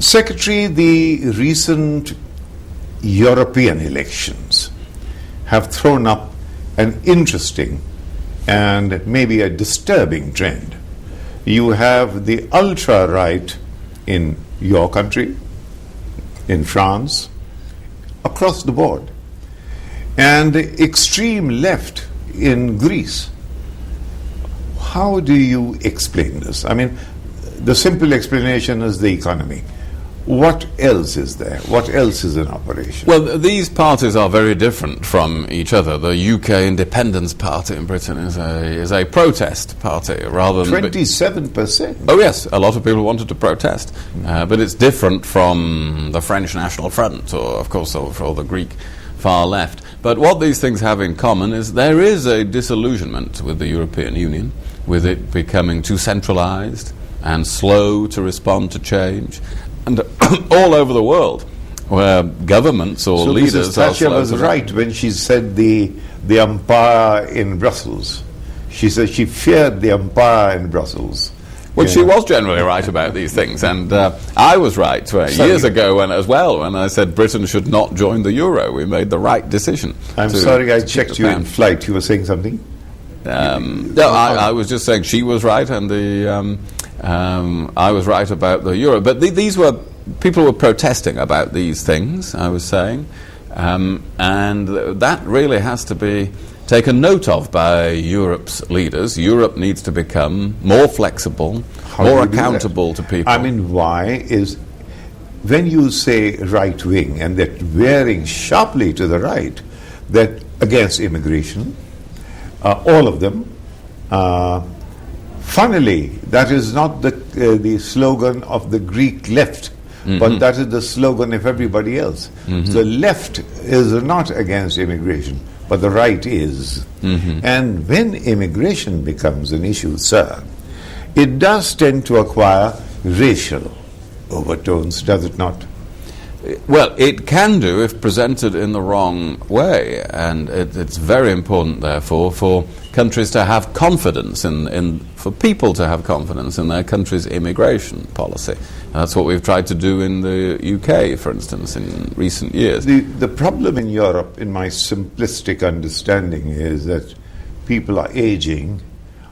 Secretary, the recent European elections have thrown up an interesting and maybe a disturbing trend. You have the ultra-right in your country, in France, across the board, and the extreme left in Greece. How do you explain this? I mean, the simple explanation is the economy. What else is there? What else is in operation? Well, these parties are very different from each other. The UK Independence Party in Britain is a protest party rather than 27%. Oh yes, a lot of people wanted to protest, but it's different from the French National Front, or of course, or the Greek far left. But what these things have in common is there is a disillusionment with the European Union, with it becoming too centralized and slow to respond to change. And all over the world, where governments or leaders Mrs. Thatcher are was right when she said the umpire in Brussels. She said she feared the umpire in Brussels. Well, she was generally right about these things, and I was right years ago when I said Britain should not join the euro. We made the right decision. I'm sorry, I checked you in flight. You were saying something? No, I was just saying she was right, and I was right about the euro. But these were people were protesting about these things, I was saying, and that really has to be taken note of by Europe's leaders. Europe needs to become more flexible, more accountable to people. I mean, why is, when you say right wing and that veering sharply to the right, that against immigration, all of them, funnily, that is not the slogan of the Greek left, but that is the slogan of everybody else. The left is not against immigration, but the right is. And when immigration becomes an issue, sir, it does tend to acquire racial overtones, does it not? Well, it can do if presented in the wrong way, and it's very important, therefore, for countries to have confidence for people to have confidence in their country's immigration policy. And that's what we've tried to do in the UK, for instance, in recent years. The problem in Europe, in my simplistic understanding, is that people are aging.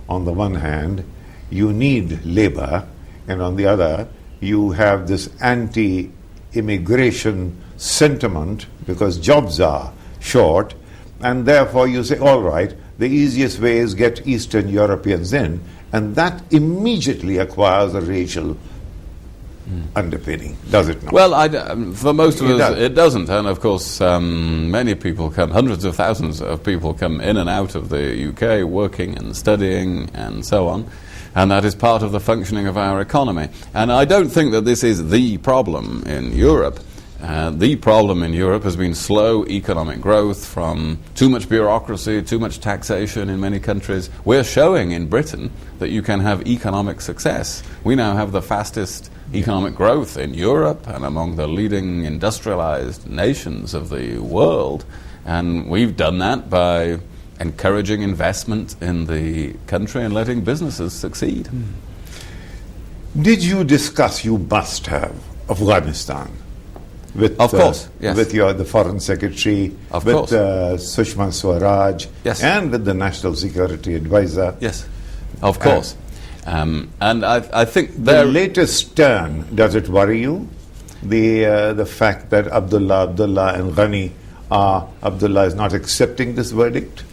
On the one hand, you need labor, and on the other, you have this anti-immigration sentiment because jobs are short, and therefore you say, all right, the easiest way is get Eastern Europeans in, and that immediately acquires a racial underpinning, does it not? Well, for most of us, it doesn't. And of course, many people come, hundreds of thousands of people come in and out of the UK working and studying and so on. And that is part of the functioning of our economy. And I don't think that this is the problem in Europe. The problem in Europe has been slow economic growth from too much bureaucracy, too much taxation in many countries. We're showing in Britain that you can have economic success. We now have the fastest economic growth in Europe and among the leading industrialized nations of the world. And we've done that by encouraging investment in the country and letting businesses succeed. Did you discuss, you must have, Afghanistan? With, of course, yes. With the Foreign Secretary, of with course. Sushma Swaraj, yes. And with the National Security Advisor. Yes, of course. And I think the latest turn, does it worry you? The fact that Abdullah and Ghani, Abdullah is not accepting this verdict?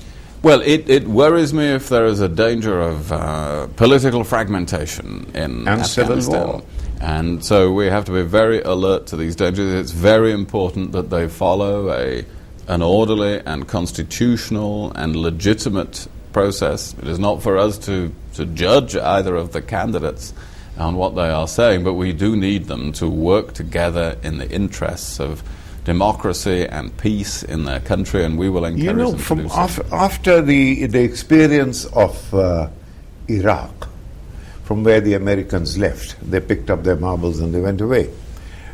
Well, it worries me if there is a danger of political fragmentation in Afghanistan. Civil war. And so we have to be very alert to these dangers. It's very important that they follow an orderly and constitutional and legitimate process. It is not for us to judge either of the candidates on what they are saying, but we do need them to work together in the interests of democracy and peace in their country, and we will encourage them to do so. After the experience of Iraq, from where the Americans left, they picked up their marbles and they went away.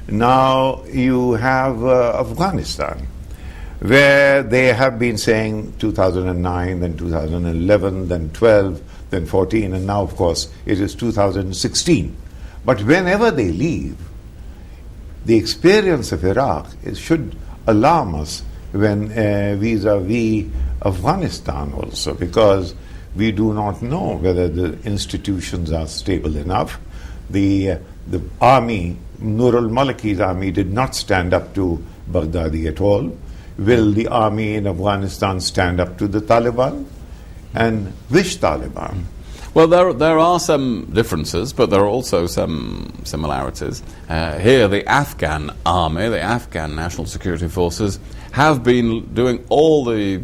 Now you have Afghanistan, where they have been saying 2009, then 2011, then 12, then 14, and now, of course, it is 2016. But whenever they leave, the experience of Iraq should alarm us when vis-a-vis Afghanistan also, because we do not know whether the institutions are stable enough. The army, Nur al-Maliki's army, did not stand up to Baghdadi at all. Will the army in Afghanistan stand up to the Taliban? And which Taliban? Well, there are some differences, but there are also some similarities. Here, the Afghan army, the Afghan National Security Forces, have been doing all the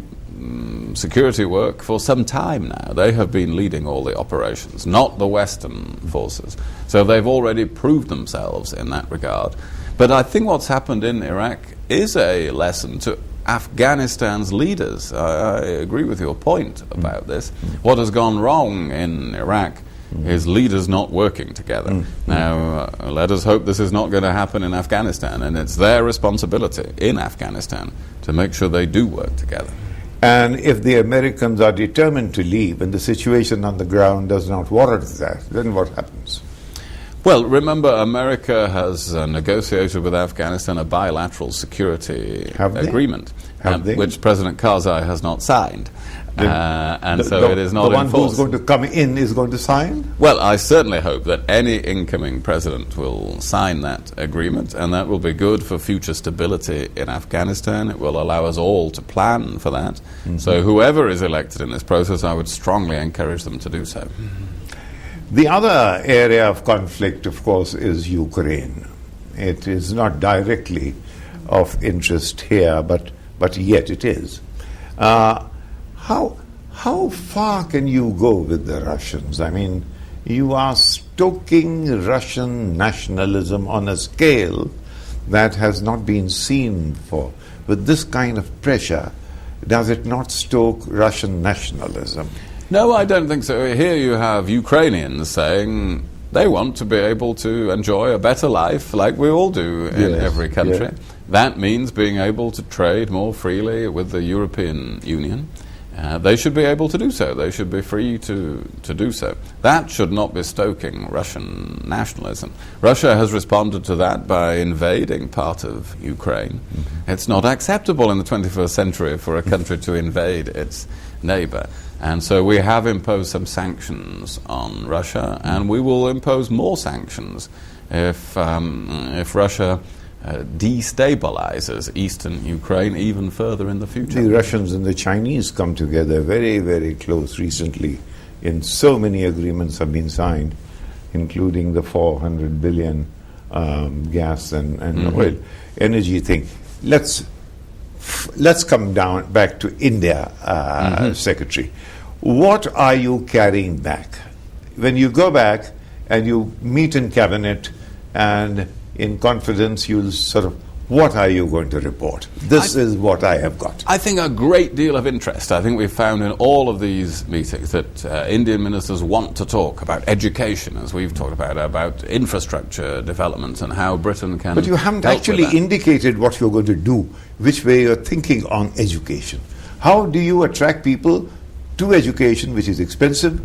security work for some time now. They have been leading all the operations, not the Western forces. So they've already proved themselves in that regard. But I think what's happened in Iraq is a lesson to Afghanistan's leaders. I agree with your point about this. What has gone wrong in Iraq is leaders not working together. Now, let us hope this is not going to happen in Afghanistan, and it's their responsibility in Afghanistan to make sure they do work together. And if the Americans are determined to leave and the situation on the ground does not warrant that, then what happens? Well, remember, America has negotiated with Afghanistan a bilateral security agreement, which President Karzai has not signed. So it is not the one enforced. who's going to come in is going to sign? Well, I certainly hope that any incoming president will sign that agreement, and that will be good for future stability in Afghanistan. It will allow us all to plan for that. So whoever is elected in this process, I would strongly encourage them to do so. The other area of conflict, of course, is Ukraine. It is not directly of interest here, but yet it is. How far can you go with the Russians? I mean, you are stoking Russian nationalism on a scale that has not been seen before. With this kind of pressure, does it not stoke Russian nationalism? No, I don't think so. Here you have Ukrainians saying they want to be able to enjoy a better life like we all do in every country. Yeah. That means being able to trade more freely with the European Union. They should be able to do so. They should be free to do so. That should not be stoking Russian nationalism. Russia has responded to that by invading part of Ukraine. It's not acceptable in the 21st century for a country to invade its neighbor. And so we have imposed some sanctions on Russia, and we will impose more sanctions if Russia destabilizes eastern Ukraine even further in the future. The Russians and the Chinese come together very, very close recently. In so many agreements have been signed, including the 400 billion gas and oil energy thing. Let's come down back to India, Secretary. What are you carrying back? When you go back and you meet in cabinet and in confidence you'll sort of, what are you going to report? This is what I have got. I think a great deal of interest. I think we've found in all of these meetings that Indian ministers want to talk about education, as we've talked about infrastructure development and how Britain can. But you haven't actually indicated what you're going to do, which way you're thinking on education. How do you attract people to education, which is expensive?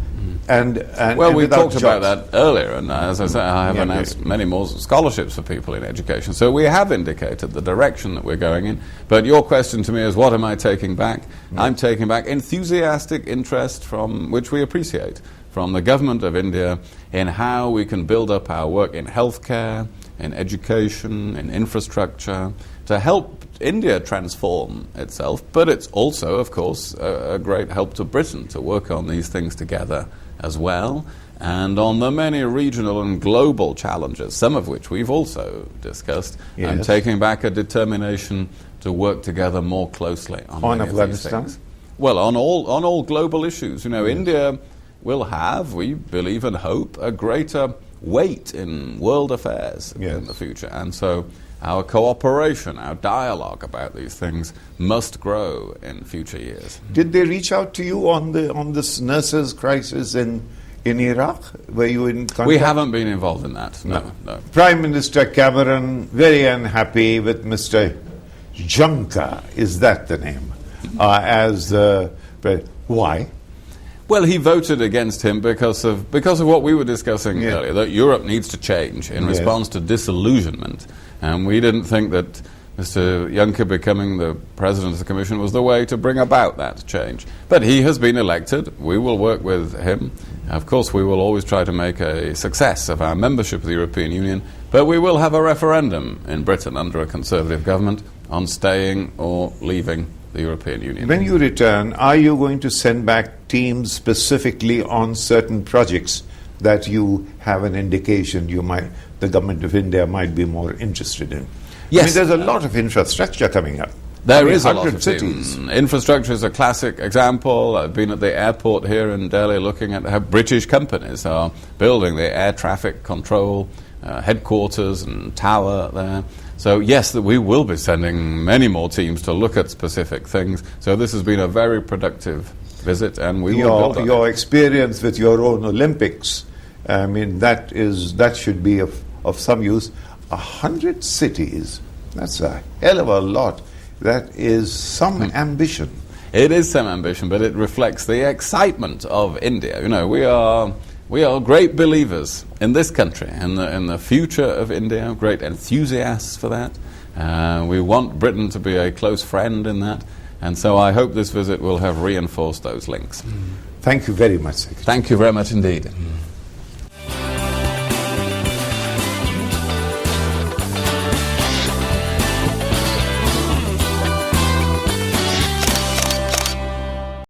Well, we talked about that earlier, and as I said, I have announced many more scholarships for people in education. So we have indicated the direction that we're going in. But your question to me is, what am I taking back? I'm taking back enthusiastic interest, from which we appreciate, from the government of India in how we can build up our work in healthcare, in education, in infrastructure, to help India transform itself. But it's also, of course, a great help to Britain to work on these things together as well, and on the many regional and global challenges, some of which we've also discussed, and taking back a determination to work together more closely on Afghanistan. Well, on all global issues. You know, India will have, we believe and hope, a greater weight in world affairs in the future, and so our cooperation, our dialogue about these things must grow in future years. Did they reach out to you on this nurses' crisis in Iraq? Were you in contact? We haven't been involved in that, no. Prime Minister Cameron, very unhappy with Mr. Juncker, is that the name? Why? Well, he voted against him because of what we were discussing earlier, that Europe needs to change in response to disillusionment. And we didn't think that Mr. Juncker becoming the President of the Commission was the way to bring about that change. But he has been elected. We will work with him. Of course, we will always try to make a success of our membership of the European Union, but we will have a referendum in Britain under a Conservative government on staying or leaving the European Union. When you return, are you going to send back teams specifically on certain projects that you have an indication the government of India might be more interested in? Yes. I mean, there's a lot of infrastructure coming up. There is a lot 100 of cities. Infrastructure is a classic example. I've been at the airport here in Delhi looking at how British companies are building the air traffic control headquarters and tower there. So yes, we will be sending many more teams to look at specific things. So this has been a very productive visit, and we will build on your it. experience with your own Olympics, I mean, that should be of some use. 100 cities, that's a hell of a lot. That is some ambition. It is some ambition, but it reflects the excitement of India. You know, we are great believers in this country, in the future of India, great enthusiasts for that. We want Britain to be a close friend in that, and so I hope this visit will have reinforced those links. Thank you very much, Secretary. Thank you very much indeed.